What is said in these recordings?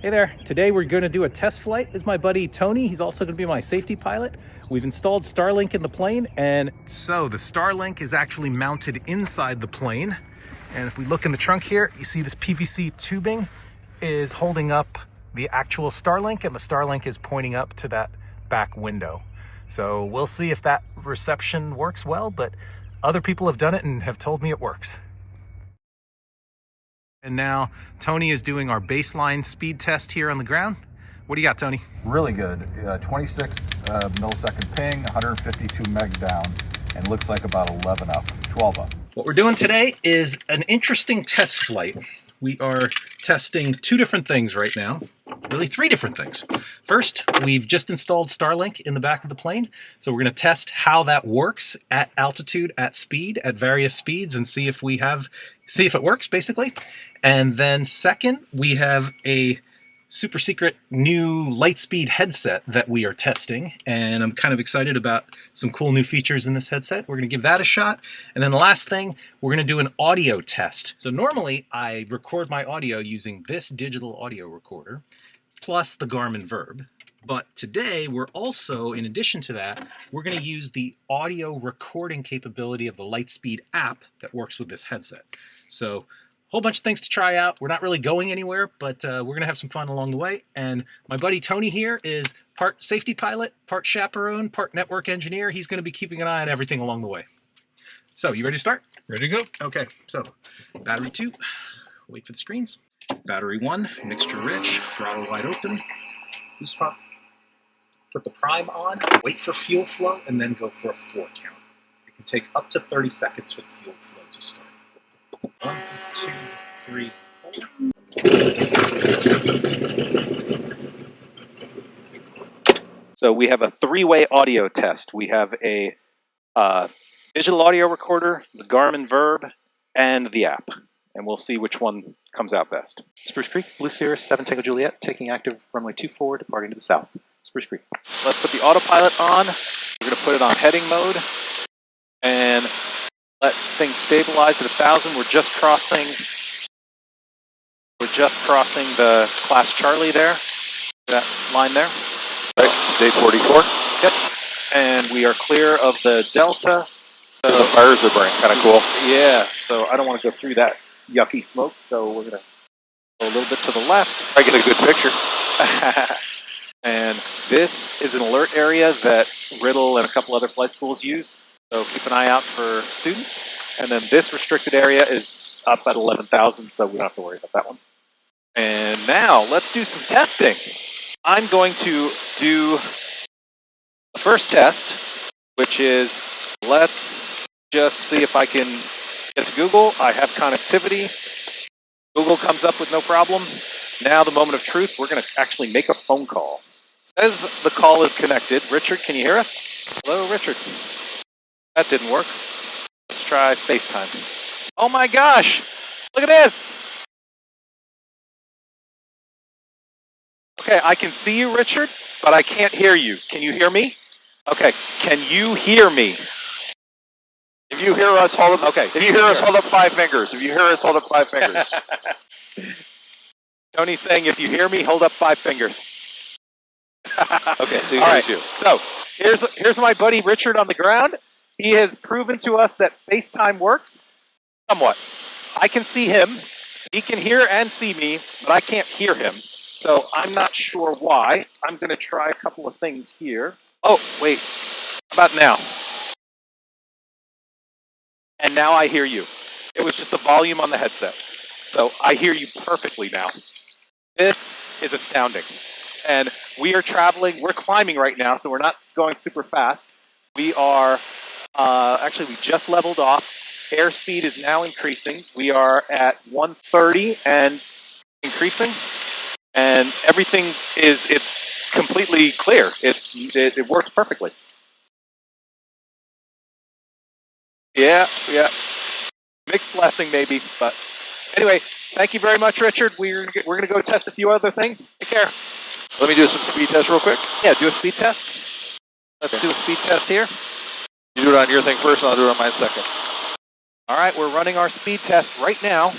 Hey there, today we're going to do a test flight. This is my buddy Tony. He's also going to be my safety pilot. We've installed Starlink in the plane, and so the Starlink is actually mounted inside the plane. And if we look in the trunk here, you see this PVC tubing is holding up the actual Starlink, and the Starlink is pointing up to that back window. So we'll see if that reception works well, but other people have done it and have told me it works. And now Tony is doing our baseline speed test here on the ground. What do you got, Tony? Really good. 26 millisecond ping, 152 meg down, and looks like about 11 up, 12 up. What we're doing today is an interesting test flight. We are testing two different things right now. Really three different things. First, we've just installed Starlink in the back of the plane. So we're going to test how that works at altitude, at speed, at various speeds, and see if it works, basically. And then second, we have a super secret new Lightspeed headset that we are testing, and I'm kind of excited about some cool new features in this headset. We're going to give that a shot. And then the last thing, we're going to do an audio test. So normally I record my audio using this digital audio recorder plus the Garmin Verb. But today we're also, in addition to that, we're going to use the audio recording capability of the Lightspeed app that works with this headset. So whole bunch of things to try out. We're not really going anywhere, but we're going to have some fun along the way. And my buddy Tony here is part safety pilot, part chaperone, part network engineer. He's going to be keeping an eye on everything along the way. So, you ready to start? Ready to go. Okay, so battery 2, wait for the screens. Battery 1, mixture rich, throttle wide open, boost pump. Put the prime on, wait for fuel flow, and then go for a 4 count. It can take up to 30 seconds for the fuel flow to start. 1, 2, 3, 4. So we have a three-way audio test. We have a digital audio recorder, the Garmin Verb, and the app. And we'll see which one comes out best. Spruce Creek, Blue Cirrus 7 Tango Juliet, taking active runway 24, departing to the south. Spruce Creek. Let's put the autopilot on. We're going to put it on heading mode. And let things stabilize at 1,000. We're just crossing the class Charlie there. That line there. Right, state 44. Yep. And we are clear of the Delta. So the fires are burning, kind of cool. Yeah, so I don't want to go through that yucky smoke, so we're going to go a little bit to the left. I get a good picture. And this is an alert area that Riddle and a couple other flight schools use. So keep an eye out for students. And then this restricted area is up at 11,000, so we don't have to worry about that one. And now let's do some testing. I'm going to do the first test, which is let's just see if I can get to Google. I have connectivity. Google comes up with no problem. Now the moment of truth, we're going to actually make a phone call. It says the call is connected. Richard, can you hear us? Hello, Richard. That didn't work. Let's try FaceTime. Oh my gosh! Look at this! Okay, I can see you, Richard, but I can't hear you. Can you hear me? Okay, can you hear me? If you hear us, hold up. Okay. If you hear us, hold up 5 fingers. If you hear us, hold up 5 fingers. Tony's saying, if you hear me, hold up 5 fingers. Okay, so you All hear right. you. So here's my buddy Richard on the ground. He has proven to us that FaceTime works somewhat. I can see him. He can hear and see me, but I can't hear him. So I'm not sure why. I'm going to try a couple of things here. Oh, wait. How about now? And now I hear you. It was just the volume on the headset. So I hear you perfectly now. This is astounding. And we are traveling, we're climbing right now, so we're not going super fast. We are, actually we just leveled off. Airspeed is now increasing. We are at 130 and increasing. And everything it's completely clear. It works perfectly. Yeah. Mixed blessing maybe, but anyway, thank you very much, Richard. We're going to go test a few other things. Take care. Let me do some speed test real quick. Yeah, do a speed test. Let's do a speed test here. You do it on your thing first, and I'll do it on mine second. All right, we're running our speed test right now.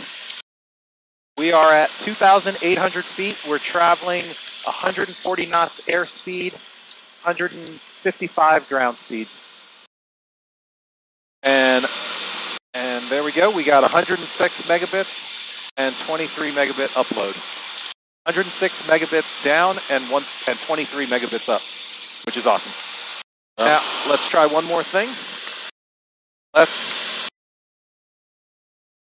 We are at 2,800 feet. We're traveling 140 knots airspeed, 155 ground speed. And there we go. We got 106 megabits and 23 megabit upload. 106 megabits down and 23 megabits up, which is awesome. Now, let's try one more thing. Let's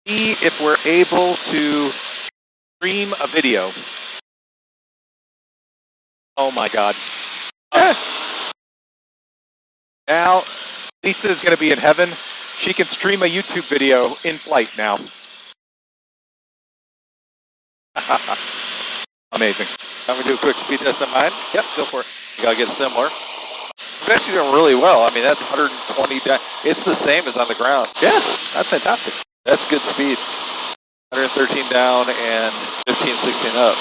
see if we're able to stream a video. Oh my God. Now, Lisa is going to be in heaven. She can stream a YouTube video in flight now. Amazing. I'm gonna do a quick speed test on mine. Yep, go for it. You gotta get similar. I'm actually doing really well. I mean, that's 120 down. It's the same as on the ground. Yeah, that's fantastic. That's good speed. 113 down and 15, 16 up.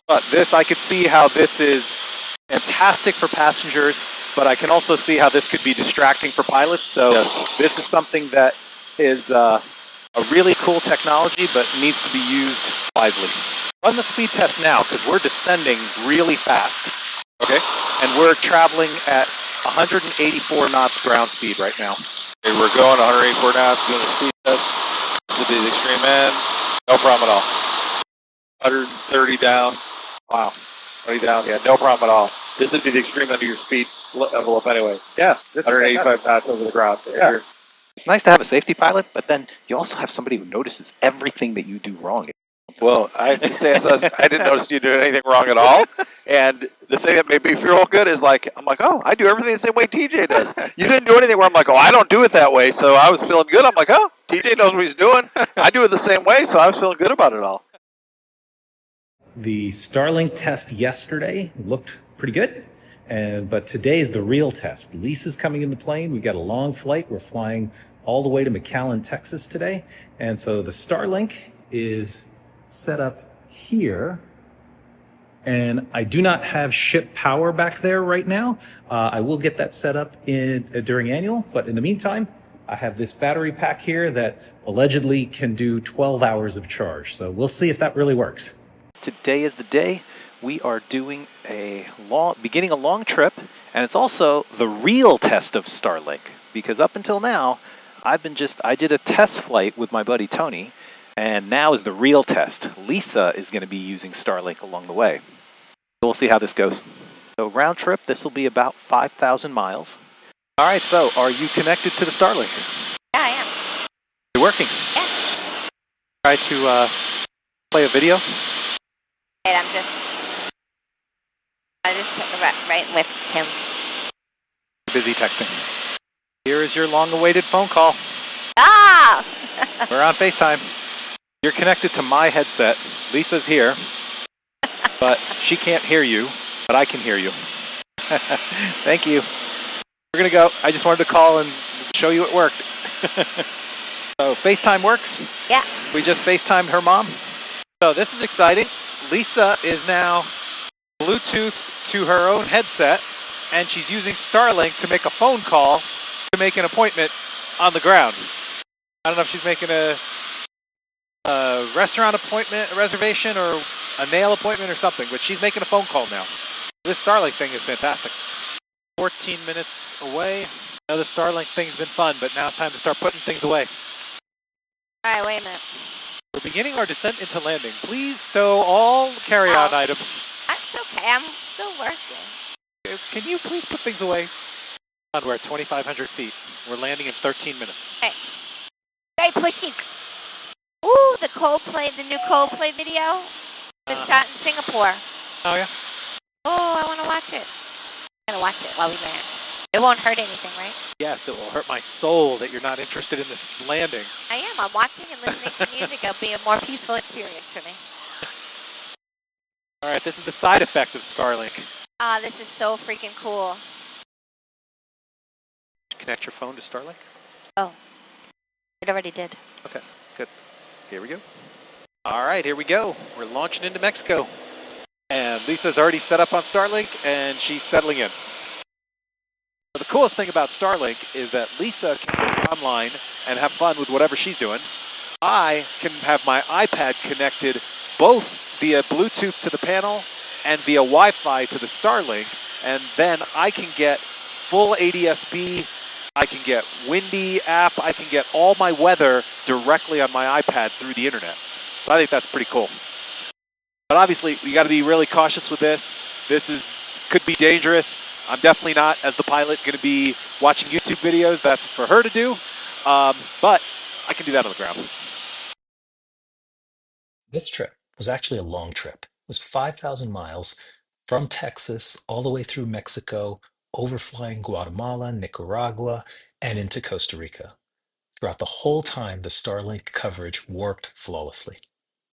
But this, I could see how this is fantastic for passengers, but I can also see how this could be distracting for pilots. So Yes. this is something that is a really cool technology, but needs to be used wisely. Run the speed test now, because we're descending really fast. Okay. And we're traveling at 184 knots ground speed right now. Okay, we're going 184 knots, doing the speed test. To the extreme end. No problem at all. 130 down. Wow. 20 down. Yeah, no problem at all. This would be the extreme end of your speed envelope anyway. Yeah. This is 185 knots over the ground. So Yeah. you're- It's nice to have a safety pilot, but then you also have somebody who notices everything that you do wrong. Well, I have to say, I didn't notice you doing anything wrong at all. And the thing that made me feel good is like, I'm like, oh, I do everything the same way TJ does. You didn't do anything where I'm like, oh, I don't do it that way. So I was feeling good. I'm like, oh, TJ knows what he's doing. I do it the same way. So I was feeling good about it all. The Starlink test yesterday looked pretty good, but today is the real test. Lisa's coming in the plane. We got a long flight. We're flying all the way to McAllen, Texas today. And so the Starlink is set up here. And I do not have ship power back there right now. I will get that set up during annual, but in the meantime, I have this battery pack here that allegedly can do 12 hours of charge. So we'll see if that really works. Today is the day. We are doing beginning a long trip, and it's also the real test of Starlink, because up until now, I did a test flight with my buddy Tony, and now is the real test. Lisa is going to be using Starlink along the way. So we'll see how this goes. So round trip, this will be about 5,000 miles. All right, so are you connected to the Starlink? Yeah, I am. You're working. Yeah. Try to play a video. Wait, I just right with him. Busy texting. Here is your long-awaited phone call. Ah! We're on FaceTime. You're connected to my headset. Lisa's here, but she can't hear you, but I can hear you. Thank you. We're going to go. I just wanted to call and show you it worked. So FaceTime works? Yeah. We just FaceTimed her mom. So this is exciting. Lisa is now Bluetooth to her own headset, and she's using Starlink to make a phone call to make an appointment on the ground. I don't know if she's making a restaurant appointment, a reservation, or a nail appointment or something, but she's making a phone call now. This Starlink thing is fantastic. 14 minutes away. I know the Starlink thing's been fun, but now it's time to start putting things away. All right, wait a minute. We're beginning our descent into landing. Please stow all carry-on items. That's okay. I'm still working. Can you please put things away? We're at 2,500 feet. We're landing in 13 minutes. Hey. Very pushy. Ooh, the new Coldplay video was shot in Singapore. Oh, yeah? Oh, I want to watch it. I'm going to watch it while we land. It won't hurt anything, right? Yes, it will hurt my soul that you're not interested in this landing. I am. I'm watching and listening to music. It'll be a more peaceful experience for me. All right, this is the side effect of Starlink. Ah, this is so freaking cool. Connect your phone to Starlink. Oh, it already did. Okay, good. Here we go. All right, here we go. We're launching into Mexico. And Lisa's already set up on Starlink, and she's settling in. So the coolest thing about Starlink is that Lisa can go online and have fun with whatever she's doing. I can have my iPad connected both via Bluetooth to the panel and via Wi-Fi to the Starlink, and then I can get full ADS-B, I can get Windy app, I can get all my weather directly on my iPad through the internet. So I think that's pretty cool. But obviously, you got to be really cautious with this. Could be dangerous. I'm definitely not, as the pilot, going to be watching YouTube videos. That's for her to do. But I can do that on the ground. This trip was actually a long trip. It was 5,000 miles from Texas all the way through Mexico, overflying Guatemala, Nicaragua, and into Costa Rica. Throughout the whole time, the Starlink coverage worked flawlessly.